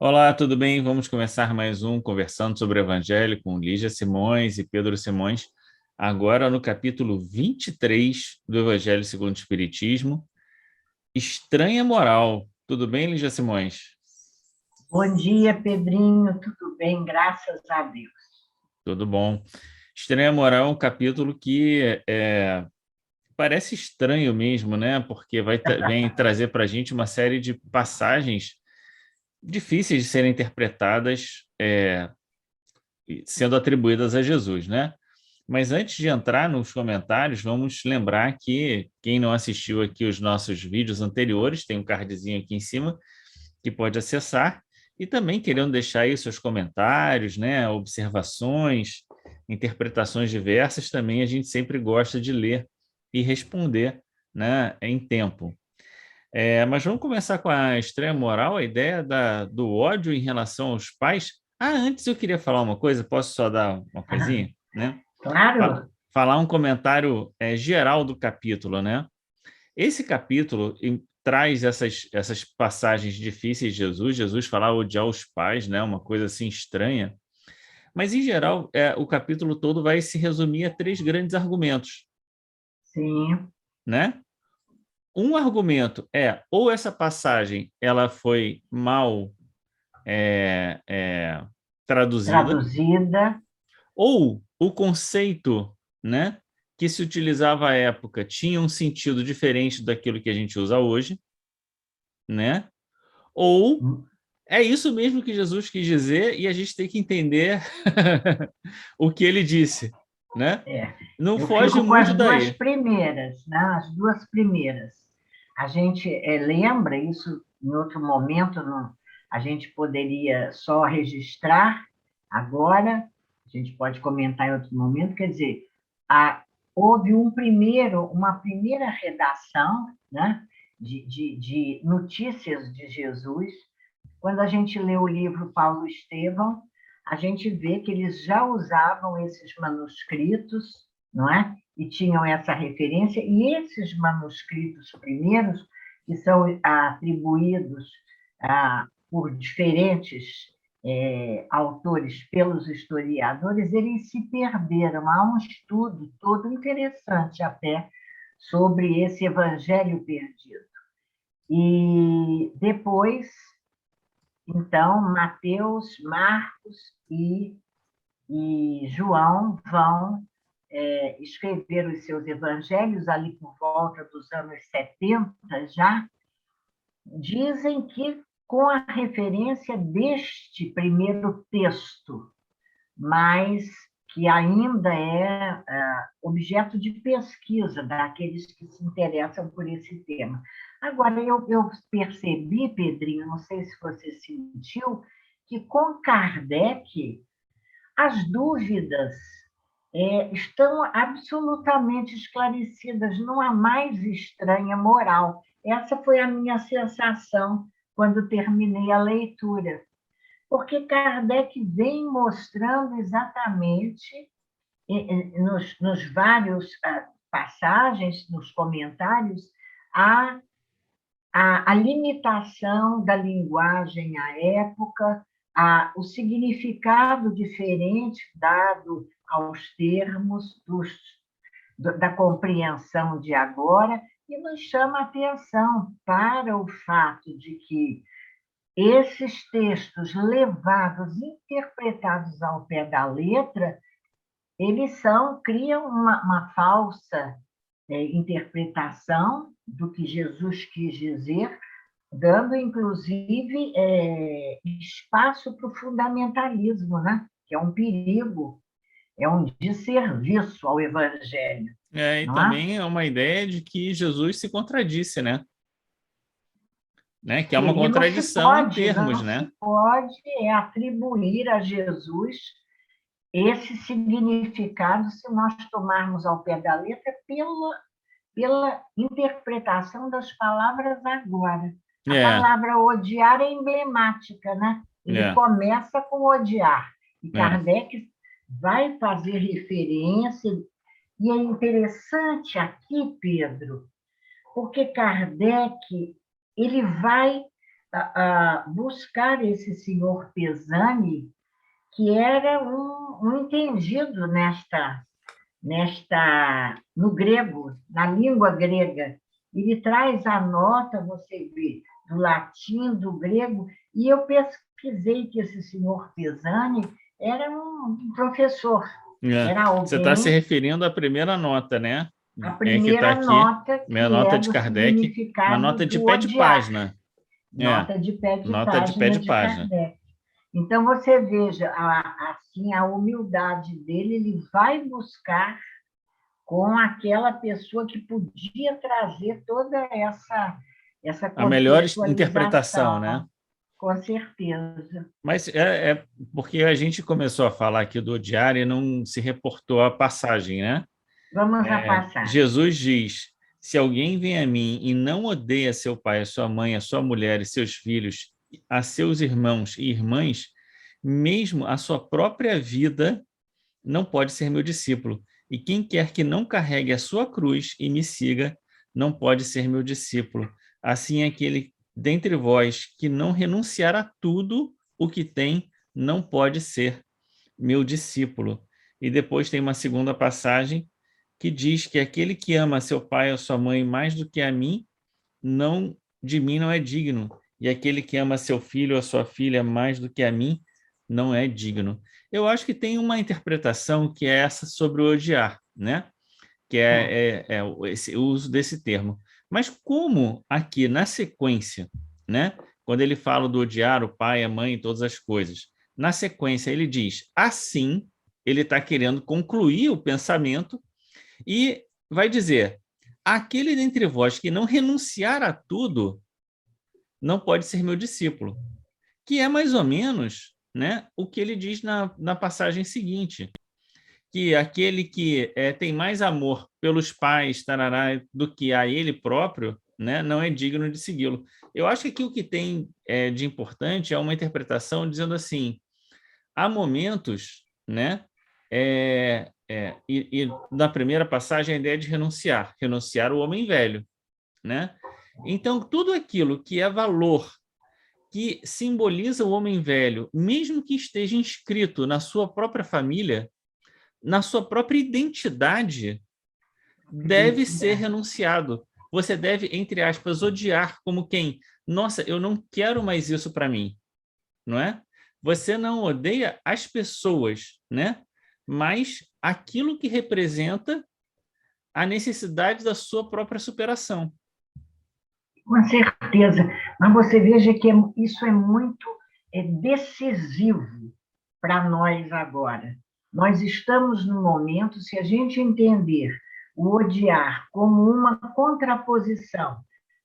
Olá, tudo bem? Vamos começar mais um Conversando sobre o Evangelho com Lígia Simões e Pedro Simões, agora no capítulo 23 do Evangelho segundo o Espiritismo, Estranha Moral. Tudo bem, Lígia Simões? Bom dia, Pedrinho. Tudo bem? Graças a Deus. Tudo bom. Estranha Moral é um capítulo que parece estranho mesmo, né? Porque vem trazer para a gente uma série de passagens difíceis de serem interpretadas, sendo atribuídas a Jesus, né? Mas antes de entrar nos comentários, vamos lembrar que quem não assistiu aqui os nossos vídeos anteriores, tem um cardzinho aqui em cima que pode acessar, e também querendo deixar aí seus comentários, né, observações, interpretações diversas, também a gente sempre gosta de ler e responder, né, em tempo. Mas vamos começar com a estranha moral, a ideia do ódio em relação aos pais. Antes eu queria falar uma coisa, posso só dar uma coisinha, né? Claro, Falar um comentário geral do capítulo, né? Esse capítulo traz essas passagens difíceis de Jesus. Jesus falar odiar os pais, né? Uma coisa assim estranha. Mas, em geral, o capítulo todo vai se resumir a três grandes argumentos, sim. né? Um argumento é ou essa passagem ela foi mal é, é, traduzida, Traduzida. ou o conceito, né, que se utilizava à época tinha um sentido diferente daquilo que a gente usa hoje, né? Ou é isso mesmo que Jesus quis dizer e a gente tem que entender o que ele disse, né? É, Não eu foge fico com muito as duas daí. primeiras, né? As duas primeiras. A gente lembra isso em outro momento, a gente poderia só registrar agora, a gente pode comentar em outro momento, quer dizer, houve uma primeira redação, né, de notícias de Jesus. Quando a gente lê o livro Paulo Estevão, a gente vê que eles já usavam esses manuscritos, não é? E tinham essa referência, e esses manuscritos primeiros, que são atribuídos por diferentes autores, pelos historiadores, eles se perderam. Há um estudo todo interessante até sobre esse evangelho perdido. E depois, então, Mateus, Marcos e João vão escrever os seus evangelhos ali por volta dos anos 70 já. Dizem que com a referência deste primeiro texto, mas que ainda é objeto de pesquisa daqueles que se interessam por esse tema. Agora, eu percebi, Pedrinho, não sei se você sentiu, que com Kardec as dúvidas estão absolutamente esclarecidas, não há mais estranha moral. Essa foi a minha sensação quando terminei a leitura, porque Kardec vem mostrando exatamente nos vários passagens, nos comentários, a, a limitação da linguagem à época, o significado diferente dado aos termos da compreensão de agora, e nos chama a atenção para o fato de que esses textos levados, interpretados ao pé da letra, criam uma falsa interpretação do que Jesus quis dizer, dando, inclusive, espaço para o fundamentalismo, né? Que é um perigo, é um desserviço ao Evangelho, E não é? também é uma ideia de que Jesus se contradisse, né? Que é uma E contradição em termos, não né? se pode atribuir a Jesus esse significado se nós tomarmos ao pé da letra pela interpretação das palavras agora. A É, palavra odiar é emblemática, né? Ele é, começa com odiar, e é, Kardec vai fazer referência, e é interessante aqui, Pedro, porque Kardec ele vai buscar esse senhor Pesani, que era um entendido no grego, na língua grega. Ele traz a nota, você vê, do latim, do grego, e eu pesquisei que esse senhor Pesani era um professor, era Você está se alguém, referindo à primeira nota, né? a Que está primeira aqui, nota, minha que nota é de do Kardec, uma significado nota de do pé de odiar, página. nota de pé de Nota de pé página de de página. Kardec. Então, você veja, assim, a humildade dele, ele vai buscar com aquela pessoa que podia trazer toda essa A melhor interpretação, né? contextualização, com certeza. Mas é porque a gente começou a falar aqui do odiar e não se reportou à passagem, né? Vamos à passagem. Jesus diz: se alguém vem a mim e não odeia seu pai, a sua mãe, a sua mulher e seus filhos, a seus irmãos e irmãs, mesmo a sua própria vida, não pode ser meu discípulo. E quem quer que não carregue a sua cruz e me siga, não pode ser meu discípulo. Assim, aquele dentre vós que não renunciar a tudo o que tem, não pode ser meu discípulo. E depois tem uma segunda passagem que diz que aquele que ama seu pai ou sua mãe mais do que a mim, não de mim não é digno. E aquele que ama seu filho ou sua filha mais do que a mim, não é digno. Eu acho que tem uma interpretação que é essa sobre o odiar, né? Que é esse o uso desse termo. Mas como aqui na sequência, né? Quando ele fala do odiar o pai, a mãe e todas as coisas, na sequência ele diz assim, ele está querendo concluir o pensamento e vai dizer: aquele dentre vós que não renunciar a tudo, não pode ser meu discípulo. Que é mais ou menos, né, o que ele diz na passagem seguinte, que aquele que tem mais amor pelos pais, tarará, do que a ele próprio, né, não é digno de segui-lo. Eu acho que aqui o que tem de importante é uma interpretação dizendo assim: há momentos, né, e na primeira passagem a ideia de renunciar o homem velho, né? Então, tudo aquilo que é valor, que simboliza o homem velho, mesmo que esteja inscrito na sua própria família, na sua própria identidade, deve ser renunciado. Você deve, entre aspas, odiar como quem? Nossa, eu não quero mais isso para mim, não é? Você não odeia as pessoas, né? Mas aquilo que representa a necessidade da sua própria superação. Com certeza. Mas você veja que isso é muito decisivo para nós agora. Nós estamos no momento, se a gente entender o odiar como uma contraposição,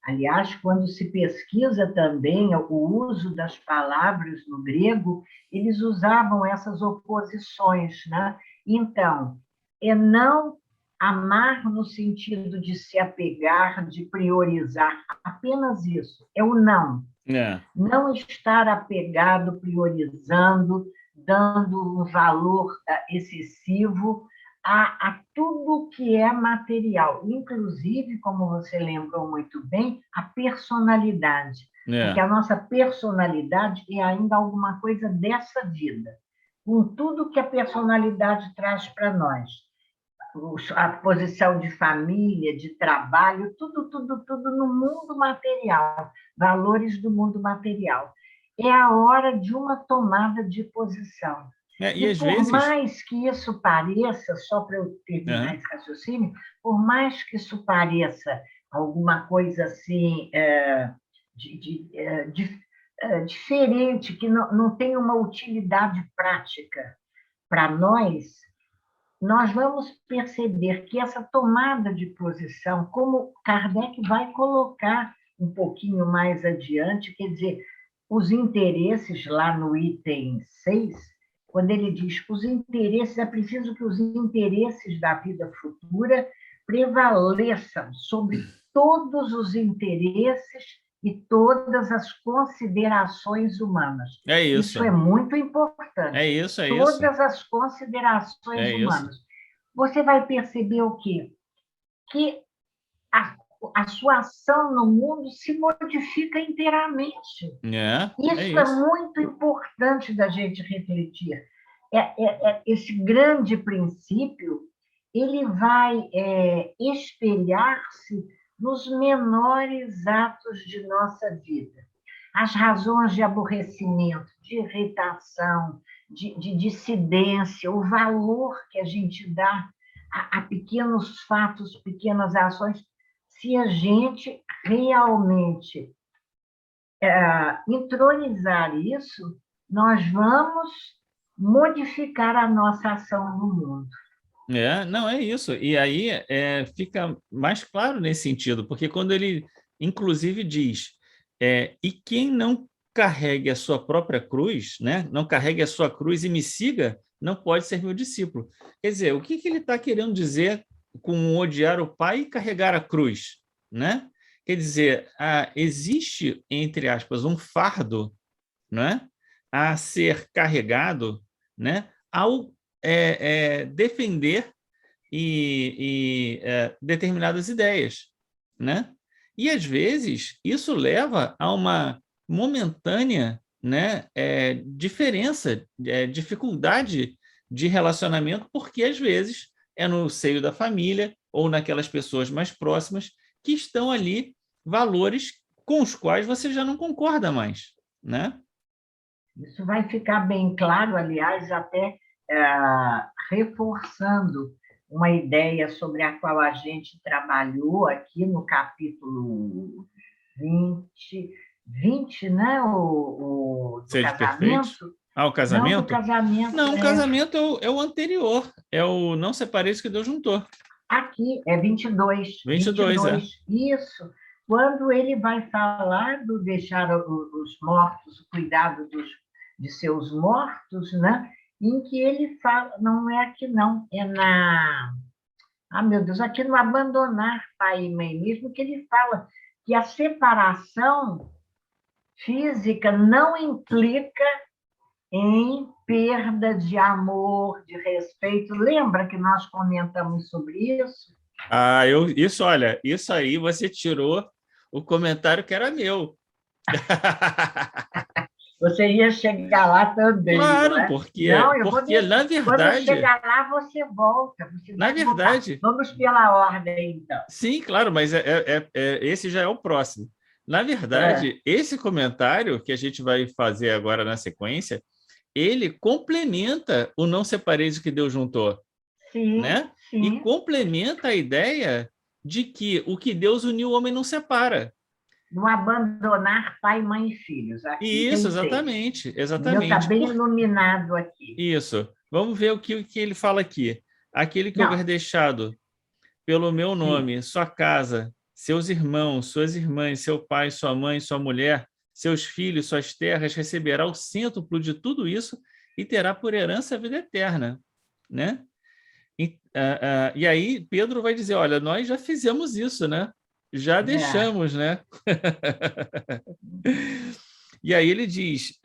aliás, quando se pesquisa também o uso das palavras no grego, eles usavam essas oposições, né? Então, é não amar no sentido de se apegar, de priorizar, apenas isso, é o não. Não estar apegado, priorizando, dando um valor excessivo a tudo que é material, inclusive, como você lembrou muito bem, a personalidade. Porque a nossa personalidade é ainda alguma coisa dessa vida, com tudo que a personalidade traz para nós. A posição de família, de trabalho, tudo no mundo material, valores do mundo material. É a hora de uma tomada de posição. E às por vezes... mais que isso pareça, só para eu terminar esse raciocínio, por mais que isso pareça alguma coisa assim diferente, que não tem uma utilidade prática para nós vamos perceber que essa tomada de posição, como Kardec vai colocar um pouquinho mais adiante, quer dizer, os interesses lá no item 6, quando ele diz que os interesses, é preciso que os interesses da vida futura prevaleçam sobre todos os interesses e todas as considerações humanas. É isso. Isso é muito importante. É isso. Todas as considerações humanas. Você vai perceber o quê? Que a sua ação no mundo se modifica inteiramente. É Isso é isso. muito importante da gente refletir. Esse grande princípio, ele vai espelhar-se nos menores atos de nossa vida. As razões de aborrecimento, de irritação, de dissidência, o valor que a gente dá a pequenos fatos, pequenas ações, se a gente realmente entronizar isso, nós vamos modificar a nossa ação no mundo. Não, é isso. E aí fica mais claro nesse sentido, porque quando ele, inclusive, diz e quem não carregue a sua própria cruz, né? Não carregue a sua cruz e me siga, não pode ser meu discípulo. Quer dizer, o que ele está querendo dizer com odiar o Pai e carregar a cruz, né? Quer dizer, existe, entre aspas, um fardo, né, a ser carregado, né, ao defender determinadas ideias, né? E às vezes isso leva a uma momentânea, né, diferença, dificuldade de relacionamento, porque às vezes é no seio da família ou naquelas pessoas mais próximas que estão ali valores com os quais você já não concorda mais, né? Isso vai ficar bem claro, aliás, até reforçando uma ideia sobre a qual a gente trabalhou aqui no capítulo 20, né? Do Seja casamento. Perfeito. O casamento? Não, do casamento. Não, o casamento é o anterior, é o não separeis que Deus juntou. Aqui, é 22. 22. Isso. Quando ele vai falar do deixar os mortos, o cuidado de seus mortos, né? Em que ele fala, não é aqui não, é meu Deus, aqui no abandonar pai e mãe mesmo, que ele fala que a separação física não implica em perda de amor, de respeito. Lembra que nós comentamos sobre isso? Olha, isso aí você tirou o comentário que era meu. Você ia chegar lá também. Claro, né? porque na verdade... Quando chegar lá, você volta. Na verdade... Vamos pela ordem, então. Sim, claro, mas esse já é o próximo. Na verdade, esse comentário que a gente vai fazer agora na sequência, ele complementa o não separeis o que Deus juntou. Sim, né? sim. E complementa a ideia de que o que Deus uniu, o homem não separa. Não abandonar pai, mãe e filhos. Aqui Isso, exatamente. Exatamente. Está bem iluminado aqui. Isso. Vamos ver o que ele fala aqui. Aquele que houver deixado pelo meu nome, sua casa, seus irmãos, suas irmãs, seu pai, sua mãe, sua mulher, seus filhos, suas terras, receberá o cêntuplo de tudo isso e terá por herança a vida eterna, né? E aí Pedro vai dizer, olha, nós já fizemos isso, né? Já deixamos, né? E aí ele diz,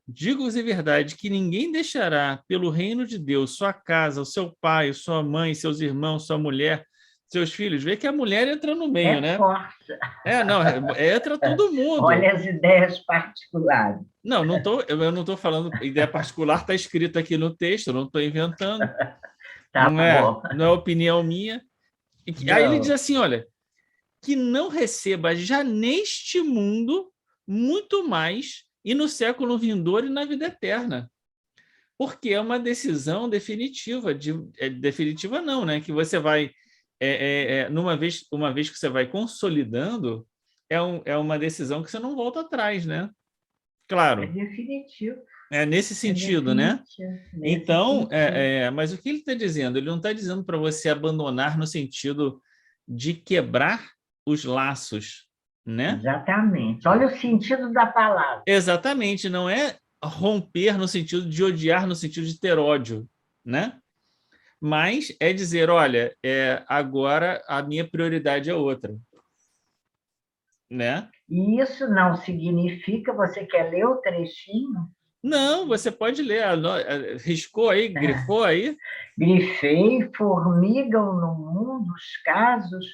digo-vos em verdade que ninguém deixará pelo reino de Deus sua casa, o seu pai, sua mãe, seus irmãos, sua mulher, seus filhos. Vê que a mulher entra no meio, né? Forte. Entra todo mundo. Olha as ideias particulares. Não, eu não estou falando, ideia particular está escrita aqui no texto, eu não estou inventando. Não é opinião minha. Aí ele diz assim, olha, que não receba já neste mundo muito mais e no século vindouro e na vida eterna. Porque é uma decisão definitiva, definitiva não, né? Que você vai, uma vez que você vai consolidando, é uma decisão que você não volta atrás, né? Claro. É definitivo. É nesse sentido, né? Então, mas o que ele está dizendo? Ele não está dizendo para você abandonar no sentido de quebrar os laços, né? Exatamente. Olha o sentido da palavra. Exatamente, não é romper no sentido de odiar, no sentido de ter ódio, né? Mas é dizer, olha, agora a minha prioridade é outra, né? E isso não significa, você quer ler o trechinho? Não, você pode ler. Riscou aí, grifou aí? Grifei, formigam no mundo os casos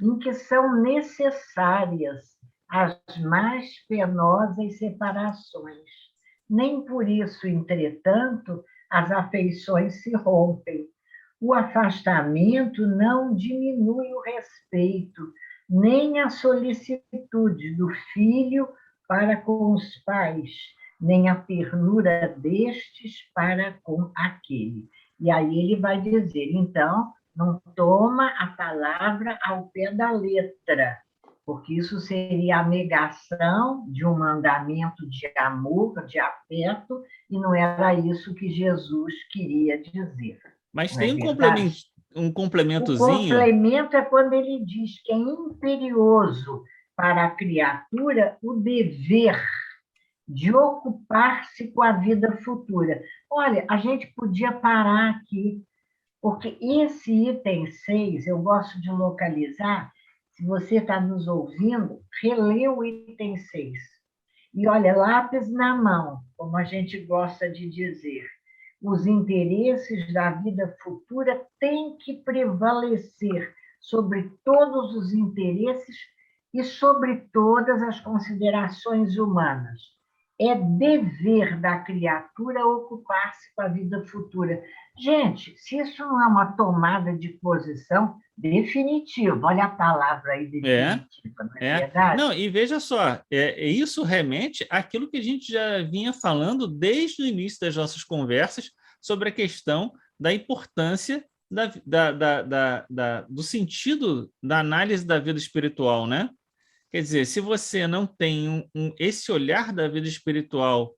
em que são necessárias as mais penosas separações. Nem por isso, entretanto, as afeições se rompem. O afastamento não diminui o respeito, nem a solicitude do filho para com os pais, nem a ternura destes para com aquele. E aí ele vai dizer, então, não toma a palavra ao pé da letra, porque isso seria a negação de um mandamento de amor, de afeto, e não era isso que Jesus queria dizer. Mas Não é tem verdade? um O complementozinho. complemento é quando ele diz que é imperioso para a criatura o dever de ocupar-se com a vida futura. Olha, a gente podia parar aqui, porque esse item 6 eu gosto de localizar. Se você está nos ouvindo, relê o item 6. E olha, lápis na mão, como a gente gosta de dizer. Os interesses da vida futura têm que prevalecer sobre todos os interesses e sobre todas as considerações humanas. É dever da criatura ocupar-se com a vida futura. Gente, se isso não é uma tomada de posição definitiva, olha a palavra aí, É, definitiva, não é é. verdade? Não, e veja só, isso remete àquilo que a gente já vinha falando desde o início das nossas conversas sobre a questão da importância do sentido da análise da vida espiritual, né? Quer dizer, se você não tem esse olhar da vida espiritual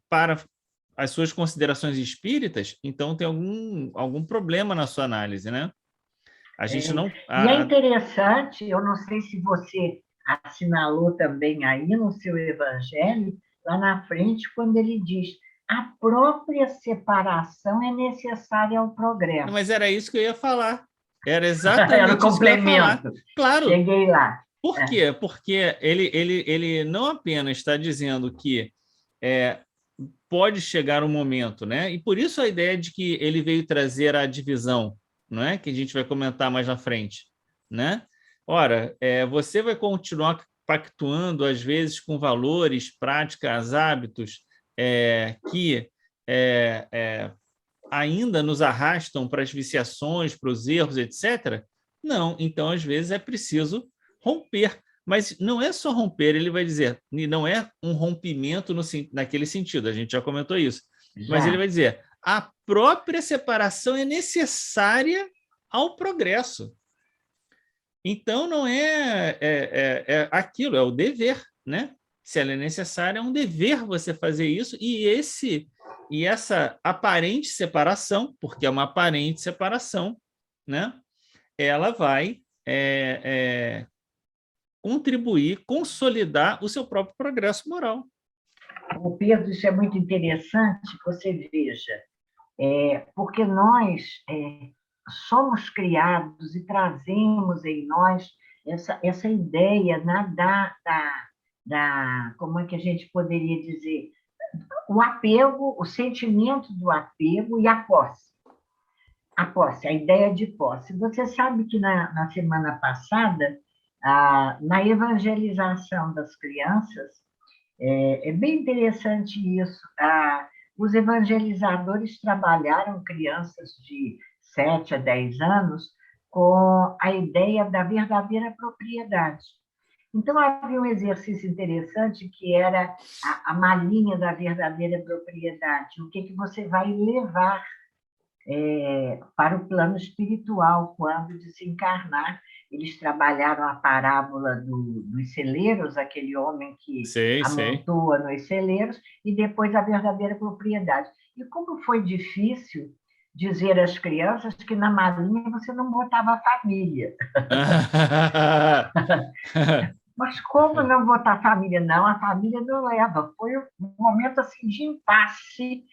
para as suas considerações espíritas, então tem algum problema na sua análise, né? A gente não... E é interessante, eu não sei se você assinalou também aí no seu evangelho, lá na frente, quando ele diz: a própria separação é necessária ao Mas progresso. era isso que eu ia falar. Era Era o exatamente isso que eu ia falar. complemento. Claro. Cheguei lá. Por É, quê? Porque ele não apenas está dizendo que pode chegar um momento, né? E por isso a ideia de que ele veio trazer a divisão, não é? Que a gente vai comentar mais na frente, né? Ora, você vai continuar pactuando, às vezes, com valores, práticas, hábitos que ainda nos arrastam para as viciações, para os erros, etc. Não, então, às vezes, é preciso romper. Mas não é só romper, ele vai dizer, não é um rompimento naquele sentido, a gente já comentou isso, mas ele já. vai dizer, a própria separação é necessária ao progresso. Então, não é aquilo, é o dever, né? Se ela é necessária, é um dever você fazer isso, e essa aparente separação, porque é uma aparente separação, né? Ela vai contribuir, consolidar o seu próprio progresso moral. O Pedro, isso é muito interessante, você veja, porque nós somos criados e trazemos em nós essa ideia, né, como é que a gente poderia dizer, o apego, o sentimento do apego e a posse. A posse, a ideia de posse. Você sabe que na semana passada, na evangelização das crianças, é bem interessante isso. Os evangelizadores trabalharam crianças de 7 a 10 anos com a ideia da verdadeira propriedade. Então, havia um exercício interessante que era a malinha da verdadeira propriedade. O que você vai levar para o plano espiritual quando desencarnar. Eles trabalharam a parábola dos celeiros, aquele homem que Sei. amontoa nos celeiros, e depois a verdadeira propriedade. E como foi difícil dizer às crianças que na malinha você não botava a família. Mas como não botar a família? Não, a família não leva. Foi um momento assim, de impasse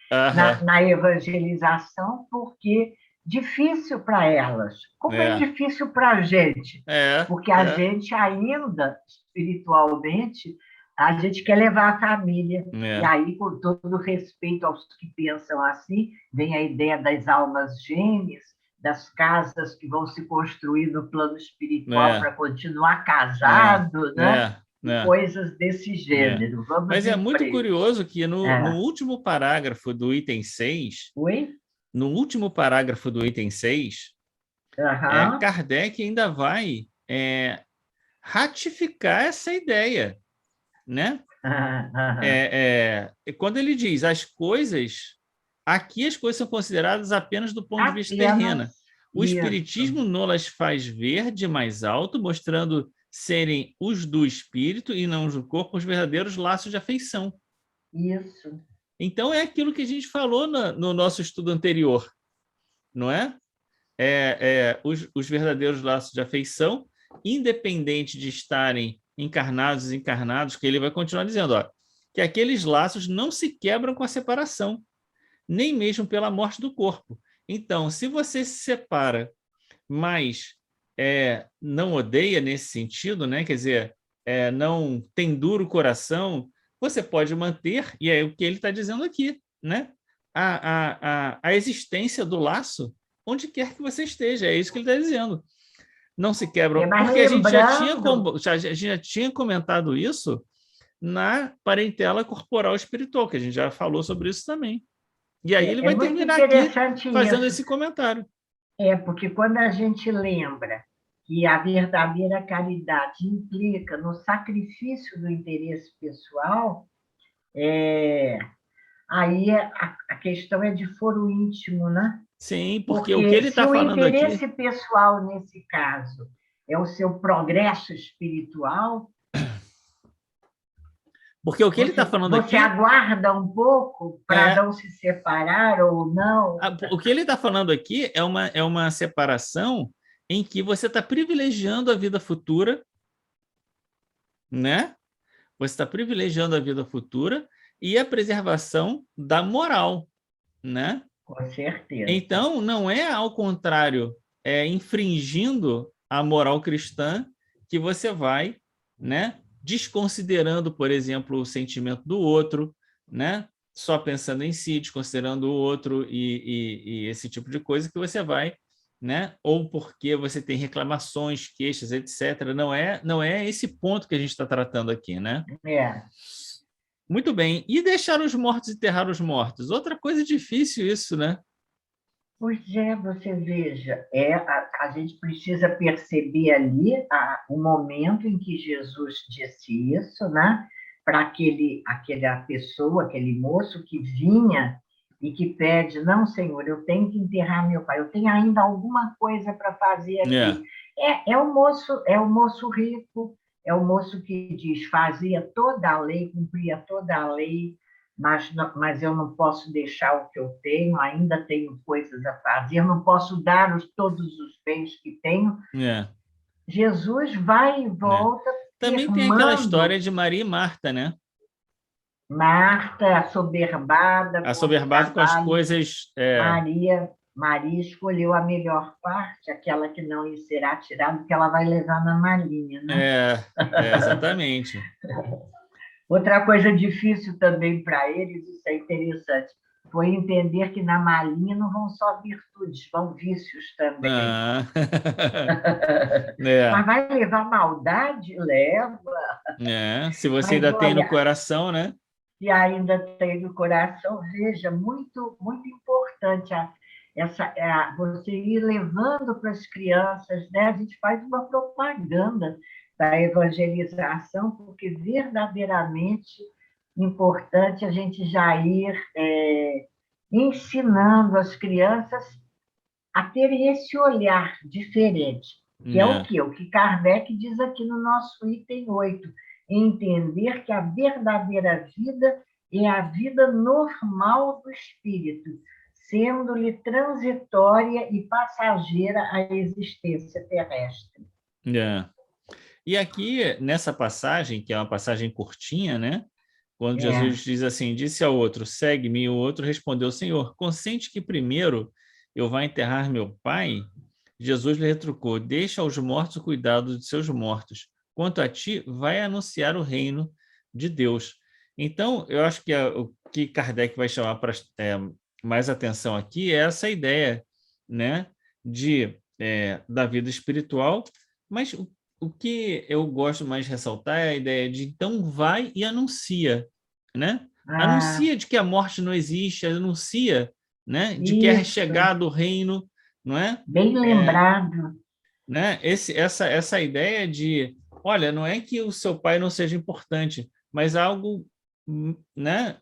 na evangelização, porque difícil para elas. Como é difícil para a gente, porque a gente ainda, espiritualmente, a gente quer levar a família. E aí, com todo respeito aos que pensam assim, vem a ideia das almas gêmeas, das casas que vão se construir no plano espiritual para continuar casado, né? é, é, Coisas desse é. gênero. Vamos Mas é em muito frente. curioso que no É. último parágrafo do item 6, Oi? no último parágrafo do item 6, Aham. Kardec ainda vai ratificar essa ideia, né? Aham. Quando ele diz aqui as coisas são consideradas apenas do ponto de vista Apenas terreno. O isso. Espiritismo não las faz ver de mais alto, mostrando serem os do espírito e não os do corpo os verdadeiros laços de afeição. Isso. Então, é aquilo que a gente falou no nosso estudo anterior, não é? Os verdadeiros laços de afeição, independente de estarem encarnados e desencarnados, que ele vai continuar dizendo, que aqueles laços não se quebram com a separação, nem mesmo pela morte do corpo. Então, se você se separa, mas não odeia nesse sentido, né? Quer dizer, não tem duro coração, você pode manter, e é o que ele está dizendo aqui, né? A existência do laço onde quer que você esteja, é isso que ele está dizendo. Não se quebram, Mas porque a gente lembrando, já tinha comentado isso na parentela corporal espiritual, que a gente já falou sobre isso também. E aí ele é vai muito terminar aqui interessante fazendo isso. esse comentário. Porque quando a gente lembra que a verdadeira caridade implica no sacrifício do interesse pessoal, aí a questão é de foro íntimo, né? Sim, porque o que Porque ele se está o falando aqui, interesse pessoal, nesse caso, é o seu progresso espiritual, porque o que ele está você, falando você aqui aguarda um pouco para é não se separar ou não. o que ele está falando aqui é uma separação em que você está privilegiando a vida futura, né? Você está privilegiando a vida futura e a preservação da moral, né? Com certeza. Então, não é ao contrário, infringindo a moral cristã que você vai, né, desconsiderando, por exemplo, o sentimento do outro, né, só pensando em si, desconsiderando o outro e esse tipo de coisa que você vai, né, ou porque você tem reclamações, queixas, etc. Não é esse ponto que a gente está tratando aqui, né? É. Muito bem. E deixar os mortos enterrar os mortos? Outra coisa difícil isso, né? Pois é, você veja, a gente precisa perceber ali o momento em que Jesus disse isso, né? Para aquela pessoa, aquele moço que vinha e que pede, não, Senhor, eu tenho que enterrar meu pai, eu tenho ainda alguma coisa para fazer É. aqui. É o moço rico, é o moço que diz, fazia toda a lei, cumpria toda a lei, mas eu não posso deixar o que eu tenho, ainda tenho coisas a fazer, não posso dar todos os bens que tenho. É. Jesus vai e Né? volta Também tem aquela firmando história de Maria e Marta, né? Marta, assoberbada com o Assoberbado com as trabalho, coisas. Maria escolheu a melhor parte, aquela que não lhe será tirada, que ela vai levar na malinha, né? Exatamente. Outra coisa difícil também para eles, isso é interessante, foi entender que na malinha não vão só virtudes, vão vícios também. Ah, é, Mas vai levar maldade? Leva. se você Mas ainda tem no olha, coração, né? se ainda tem no coração, veja, muito, muito importante você ir levando para as crianças, né? A gente faz uma propaganda da evangelização, porque verdadeiramente importante a gente já ir ensinando as crianças a terem esse olhar diferente, que é o É, quê? O que Kardec diz aqui no nosso item 8, entender que a verdadeira vida é a vida normal do espírito, sendo-lhe transitória e passageira a existência terrestre. é. E aqui, nessa passagem, que é uma passagem curtinha, né? Quando É, Jesus diz assim, disse ao outro, segue-me, e o outro respondeu, Senhor, consente que primeiro eu vá enterrar meu pai? Jesus lhe retrucou, deixa aos mortos o cuidado de seus mortos. Quanto a ti, vai anunciar o reino de Deus. Então, eu acho que o que Kardec vai chamar mais atenção aqui é essa ideia, né? da vida espiritual, mas o que eu gosto mais de ressaltar é a ideia de então vai e anuncia, né? Ah, Anuncia de que a morte não existe, anuncia, né, de que é isso, chegado o reino, não é? bem lembrado. Né? Essa ideia de, olha, não é que o seu pai não seja importante, mas algo, né,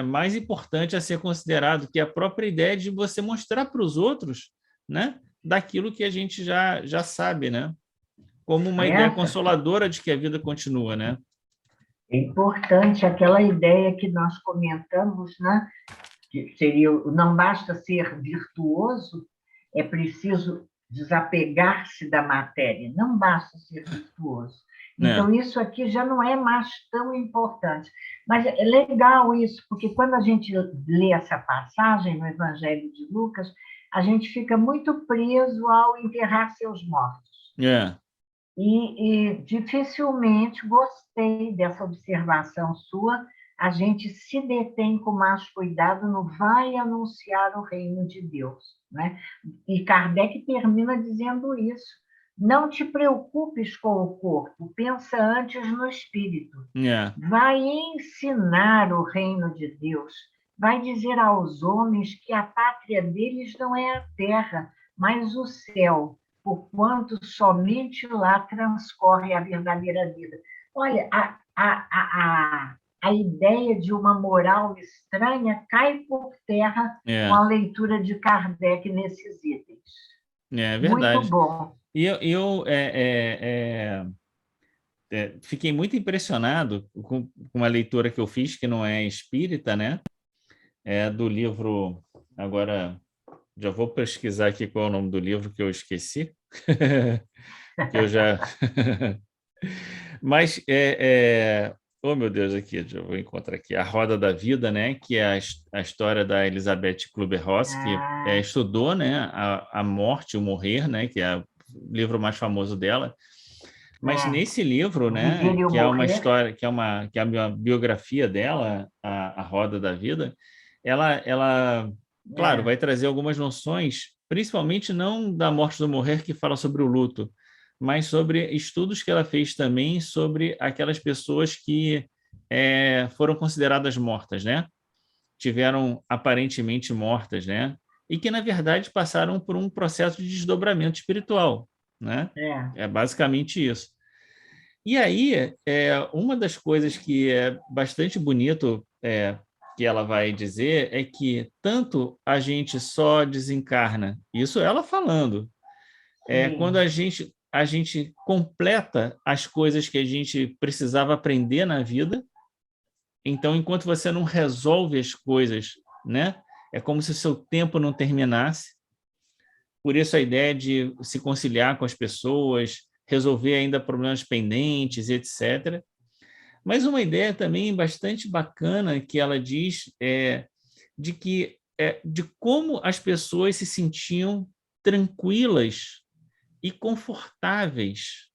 mais importante a ser considerado, que é a própria ideia de você mostrar para os outros, né, daquilo que a gente já sabe, né? Como uma ideia Essa consoladora de que a vida continua, né? é importante, aquela ideia que nós comentamos, né? Que seria, não basta ser virtuoso, é preciso desapegar-se da matéria, não basta ser virtuoso. Né? Então, isso aqui já não é mais tão importante. Mas é legal isso, porque quando a gente lê essa passagem no Evangelho de Lucas, a gente fica muito preso ao enterrar seus mortos. É, E dificilmente gostei dessa observação sua. A gente se detém com mais cuidado no vai anunciar o reino de Deus, né? E Kardec termina dizendo isso. Não te preocupes com o corpo, pensa antes no espírito. é, Vai ensinar o reino de Deus. Vai dizer aos homens que a pátria deles não é a terra, mas o céu, porquanto somente lá transcorre a verdadeira vida. Olha, a ideia de uma moral estranha cai por terra com é, a leitura de Kardec nesses itens. é Muito verdade. bom. E fiquei muito impressionado com uma leitura que eu fiz, que não é espírita, né? É do livro. Agora, já vou pesquisar aqui qual é o nome do livro que eu esqueci, que eu já. Mas oh, meu Deus, aqui, eu vou encontrar aqui A Roda da Vida, né? Que é a história da Elizabeth Kübler-Ross, que Ah, estudou, né, a morte, o morrer, né? Que é o livro mais famoso dela. Mas é, nesse livro, o Viver né, e o que é uma Morrer. história, que é uma biografia dela, a Roda da Vida, ela, claro, É, vai trazer algumas noções, principalmente não da morte do morrer, que fala sobre o luto, mas sobre estudos que ela fez também sobre aquelas pessoas que foram consideradas mortas, né? Tiveram aparentemente mortas, né? E que, na verdade, passaram por um processo de desdobramento espiritual, né? é. É basicamente isso. E aí, uma das coisas que é bastante bonito que ela vai dizer é que tanto a gente só desencarna, isso ela falando, quando Sim, a gente completa as coisas que a gente precisava aprender na vida. Então, enquanto você não resolve as coisas, né, é como se o seu tempo não terminasse. Por isso a ideia de se conciliar com as pessoas, resolver ainda problemas pendentes, etc. Mas uma ideia também bastante bacana que ela diz de que de como as pessoas se sentiam tranquilas e confortáveis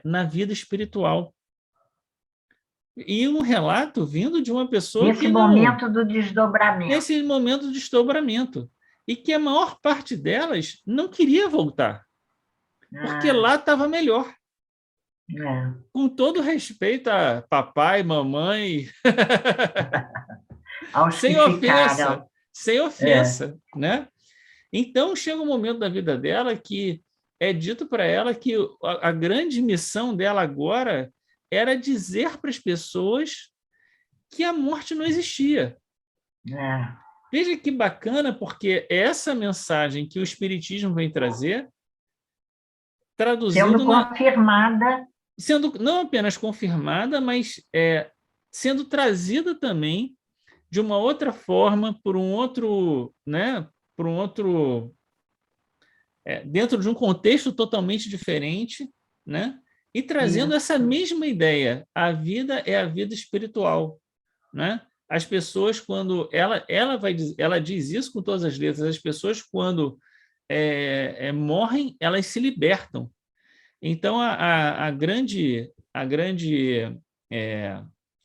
na vida espiritual. E um relato vindo de uma pessoa nesse que não, momento do desdobramento. nesse momento de desdobramento, e que a maior parte delas não queria voltar, porque Ah, lá estava melhor. é. Com todo respeito a papai, mamãe, Aos que sem ofensa, ficaram. sem É, ofensa, né? Então chega um momento da vida dela que é dito para ela que a grande missão dela agora era dizer para as pessoas que a morte não existia. é. Veja que bacana, porque essa mensagem que o Espiritismo vem trazer, Sendo traduzindo confirmada, sendo não apenas confirmada, mas sendo trazida também de uma outra forma, por um outro, né, por um outro, dentro de um contexto totalmente diferente, né, e trazendo essa isso. mesma ideia. A vida é a vida espiritual, né? As pessoas, quando ela diz isso com todas as letras, as pessoas, quando morrem, elas se libertam. Então, a grande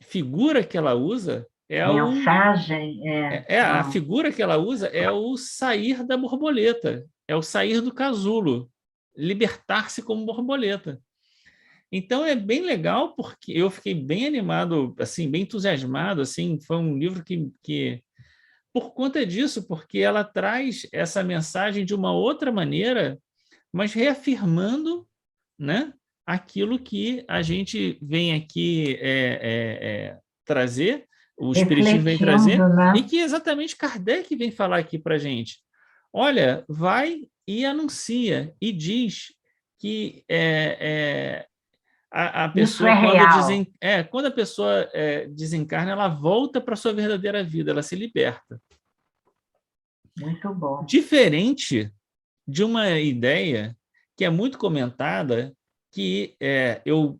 figura que ela usa Mensagem, a não, figura que ela usa é o sair da borboleta. é o sair do casulo, libertar-se como borboleta. Então é bem legal, porque eu fiquei bem animado, assim, bem entusiasmado, assim, foi um livro que por conta disso, porque ela traz essa mensagem de uma outra maneira, mas reafirmando, né, aquilo que a gente vem aqui trazer, o Espiritismo vem trazer, Refletindo, né? e que exatamente Kardec vem falar aqui para a gente. Olha, vai e anuncia, e diz que a Isso pessoa, é real. quando a pessoa desencarna, ela volta para a sua verdadeira vida, ela se liberta. Muito bom. Diferente de uma ideia que é muito comentada, que eu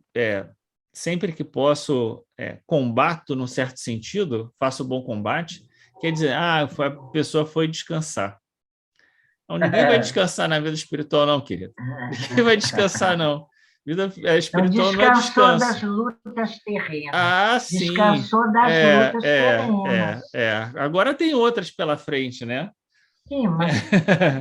sempre que posso combato num certo sentido, faço bom combate, quer dizer, a pessoa foi descansar. Então, ninguém vai descansar na vida espiritual, não, querido. Ninguém vai descansar, não. Vida Então, espiritual não é descansou das descanso. lutas terrenas. Ah, sim. Descansou das lutas terrenas. Agora tem outras pela frente, né? Sim, mas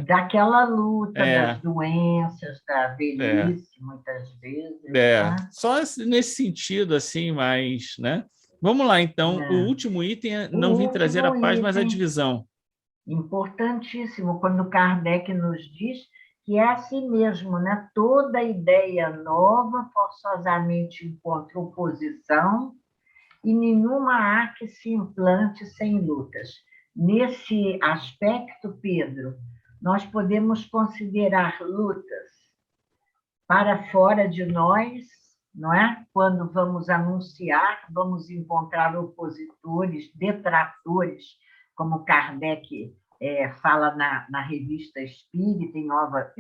daquela luta das É, doenças, da é, velhice, muitas vezes, né? Só nesse sentido, assim, mas, né? Vamos lá, então. O É. último item é O não vim trazer a último paz, mas a item, divisão. importantíssimo, quando Kardec nos diz que é assim mesmo, né? Toda ideia nova forçosamente encontra oposição e nenhuma há que se implante sem lutas. Nesse aspecto, Pedro, nós podemos considerar lutas para fora de nós, não é? Quando vamos anunciar, vamos encontrar opositores, detratores, como Kardec fala na Revista Espírita, em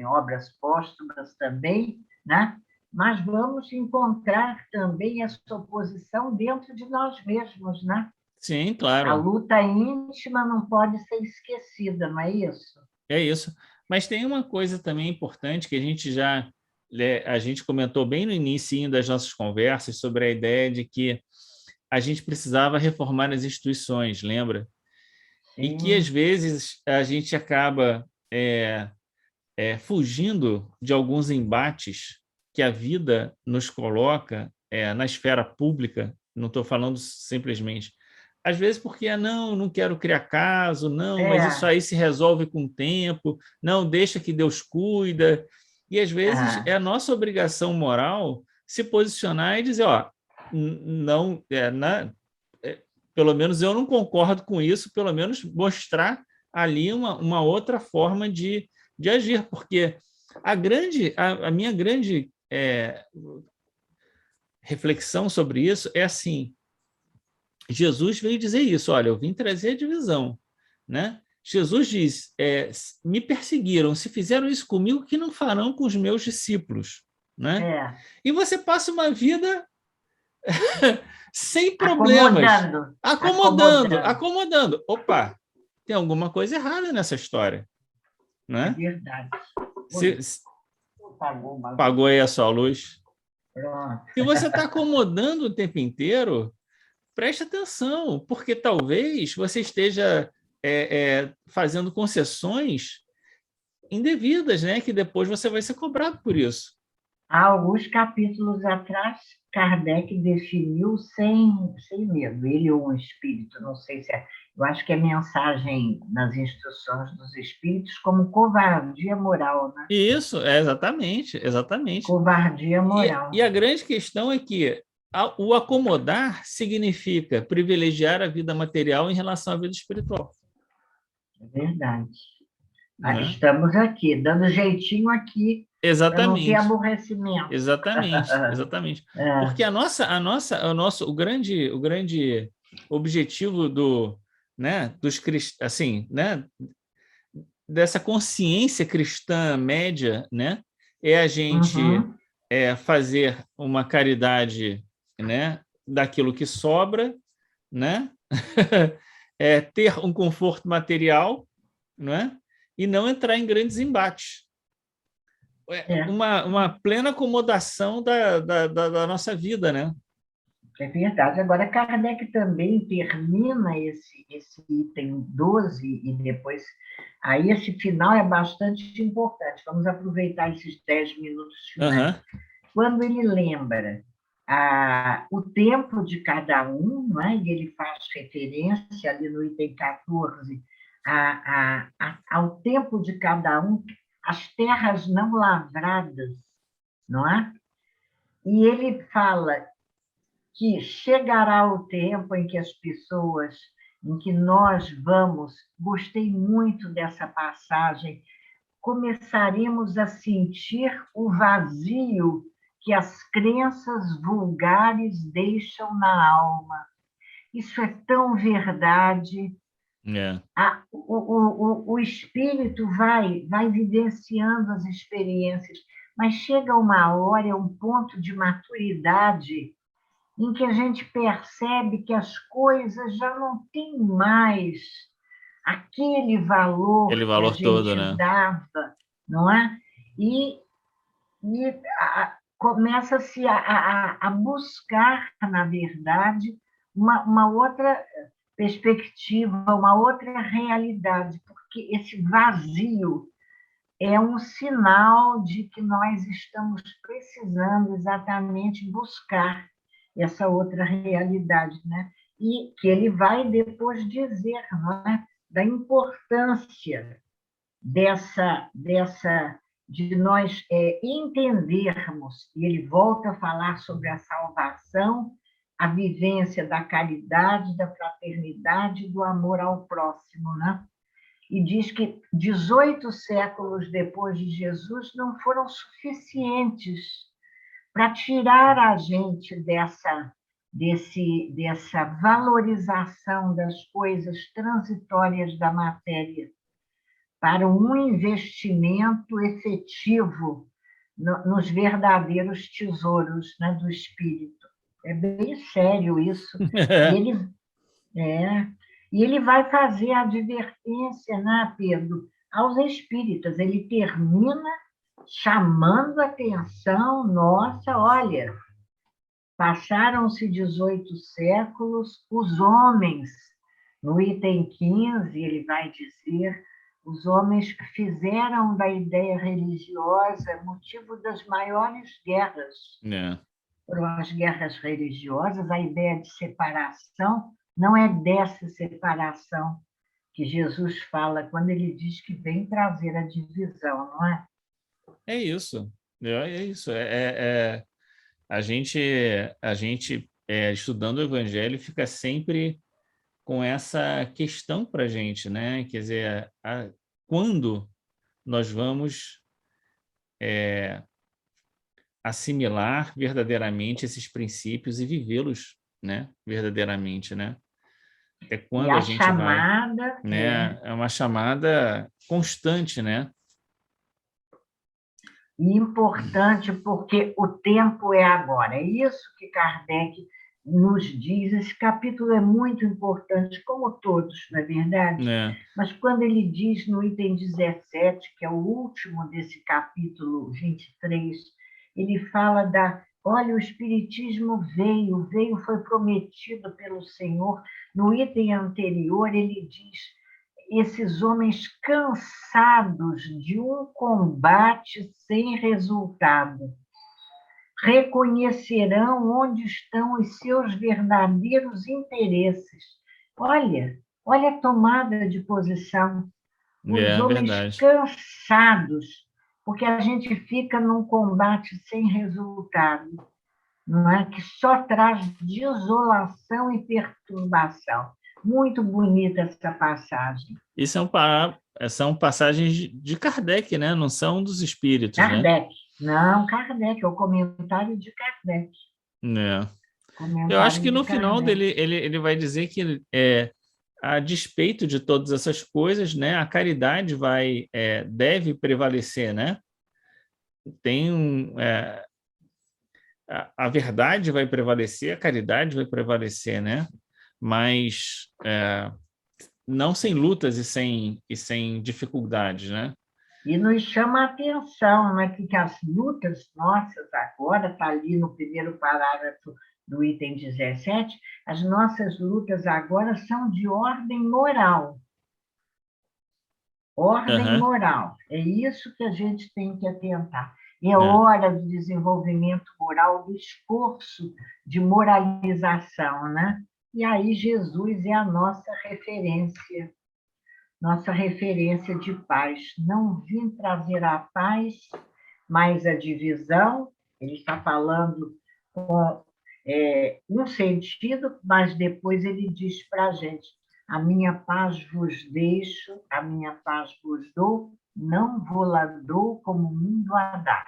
obras póstumas também, né? Mas vamos encontrar também essa oposição dentro de nós mesmos, né? Sim, A claro. luta íntima não pode ser esquecida, não é isso? É isso. Mas tem uma coisa também importante que a gente comentou bem no início das nossas conversas sobre a ideia de que a gente precisava reformar as instituições, lembra? E que às Sim, vezes a gente acaba fugindo de alguns embates que a vida nos coloca na esfera pública, não estou falando simplesmente. Às vezes porque, não quero criar caso, não, mas isso é, aí se resolve com o tempo, não, deixa que Deus cuida. E às vezes é é, a nossa obrigação moral se posicionar e dizer, ó, não, pelo menos eu não concordo com isso, pelo menos mostrar ali uma outra forma de agir, porque a minha grande reflexão sobre isso é assim, Jesus veio dizer isso, olha, eu vim trazer a divisão, né? Jesus diz, me perseguiram, se fizeram isso comigo, que não farão com os meus discípulos, né? é. E você passa uma vida sem problemas, Acomodando, acomodando, acomodando. acomodando. Opa, tem alguma coisa errada nessa história, É né? verdade. Se, Oi, pagou uma luz. pagou aí a sua luz. Pronto. Se você está acomodando o tempo inteiro, preste atenção, porque talvez você esteja fazendo concessões indevidas, né? Que depois você vai ser cobrado por isso. Há alguns capítulos atrás, Kardec definiu sem medo, ele ou um espírito, não sei se é, eu acho que é mensagem nas instruções dos espíritos como covardia moral, né? Isso, exatamente, exatamente. Covardia E moral, a grande questão é que o acomodar significa privilegiar a vida material em relação à vida espiritual, é verdade. né? Estamos aqui, dando jeitinho aqui, para não ter Exatamente, aborrecimento. exatamente, exatamente. É, Porque o grande objetivo né, assim, né, dessa consciência cristã média, né, é a gente uhum, fazer uma caridade, né, daquilo que sobra, né, ter um conforto material, né, e não entrar em grandes embates. é, Uma plena acomodação da nossa vida, né? É verdade. Agora, Kardec também termina esse item 12 e depois. Aí, esse final é bastante importante. Vamos aproveitar esses 10 minutos finais. Aham. Quando ele lembra o tempo de cada um, não é? E ele faz referência ali no item 14 ao tempo de cada um, as terras não lavradas, não é? E ele fala que chegará o tempo em que as pessoas, em que nós vamos, gostei muito dessa passagem, começaremos a sentir o vazio que as crenças vulgares deixam na alma. Isso é tão verdade. É. O espírito vai vivenciando as experiências, mas chega uma hora, um ponto de maturidade em que a gente percebe que as coisas já não têm mais aquele valor Aquele que a valor todo, gente né? dava, não é? E começa-se a buscar, na verdade, uma outra perspectiva, uma outra realidade, porque esse vazio é um sinal de que nós estamos precisando exatamente buscar essa outra realidade, né? E que ele vai depois dizer, não é? Da importância de nós entendermos, e ele volta a falar sobre a salvação, a vivência da caridade, da fraternidade, do amor ao próximo, né? E diz que 18 séculos depois de Jesus não foram suficientes para tirar a gente dessa valorização das coisas transitórias da matéria para um investimento efetivo nos verdadeiros tesouros, né, do espírito. É bem sério isso. E ele, é, e ele vai fazer a advertência, né, Pedro, aos espíritas. Ele termina chamando a atenção nossa, olha, passaram-se 18 séculos, os homens, no item 15, ele vai dizer, os homens fizeram da ideia religiosa motivo das maiores guerras. É. Foram as guerras religiosas, a ideia de separação, não é dessa separação que Jesus fala quando ele diz que vem trazer a divisão, não é? É isso. É isso. A gente estudando o Evangelho fica sempre com essa questão para a gente, né? Quer dizer, quando nós vamos assimilar verdadeiramente esses princípios e vivê-los, né? Verdadeiramente, né? Até E quando a a gente vai, chamada né? É uma chamada constante, né? importante porque o tempo é agora. É isso que Kardec nos diz. Esse capítulo é muito importante, como todos, não é verdade? É. Mas quando ele diz no item 17, que é o último desse capítulo 23, ele fala olha, o Espiritismo veio, foi prometido pelo Senhor. No item anterior, ele diz esses homens cansados de um combate sem resultado reconhecerão onde estão os seus verdadeiros interesses. Olha a tomada de posição. Os É homens verdade. cansados, porque a gente fica num combate sem resultado, não é? Que só traz desolação e perturbação. Muito bonita essa passagem. Isso são passagens de Kardec, né? Não são dos espíritos, né? Kardec. Não, Kardec, é o comentário de Kardec. É. Eu acho Comentário que de no final Kardec. dele ele vai dizer que a despeito de todas essas coisas, né? A caridade deve prevalecer, né? A verdade vai prevalecer, a caridade vai prevalecer, né? Mas não sem lutas e sem dificuldades, né? E nos chama a atenção, né, que as lutas nossas agora, está ali no primeiro parágrafo do item 17, as nossas lutas agora são de ordem moral. Ordem moral. É isso que a gente tem que atentar. É hora do desenvolvimento moral, do esforço de moralização, né? E aí Jesus é a nossa referência de paz. Não vim trazer a paz, mas a divisão. Ele está falando com um sentido, mas depois ele diz para a gente: a minha paz vos deixo, a minha paz vos dou, não vou-la dou como o mundo a dá.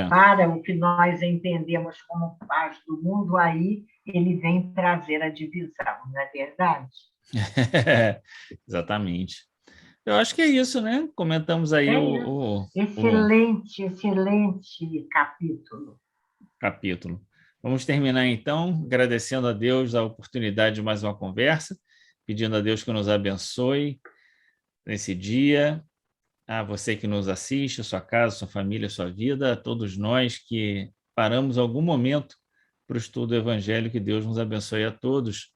Para o que nós entendemos como paz do mundo, aí ele vem trazer a divisão, não é verdade? Exatamente. Eu acho que é isso, né? Comentamos aí excelente capítulo. Vamos terminar, então, agradecendo a Deus a oportunidade de mais uma conversa, pedindo a Deus que nos abençoe nesse dia, a você que nos assiste, a sua casa, a sua família, a sua vida, a todos nós que paramos algum momento para o estudo do Evangelho, que Deus nos abençoe a todos.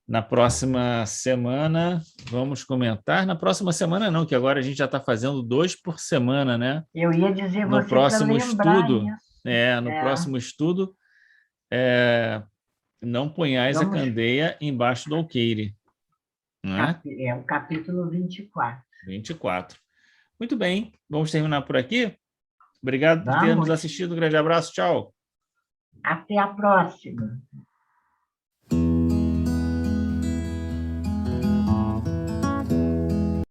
Na próxima semana, vamos comentar. Na próxima semana não, que agora a gente já está fazendo 2 por semana, né? Eu ia dizer no você próximo para lembrar estudo, isso. no próximo estudo, não ponhais a candeia embaixo do alqueire. Né? É o capítulo 24. 24. Muito bem, vamos terminar por aqui. Obrigado por ter nos assistido. Um grande abraço, tchau. Até a próxima.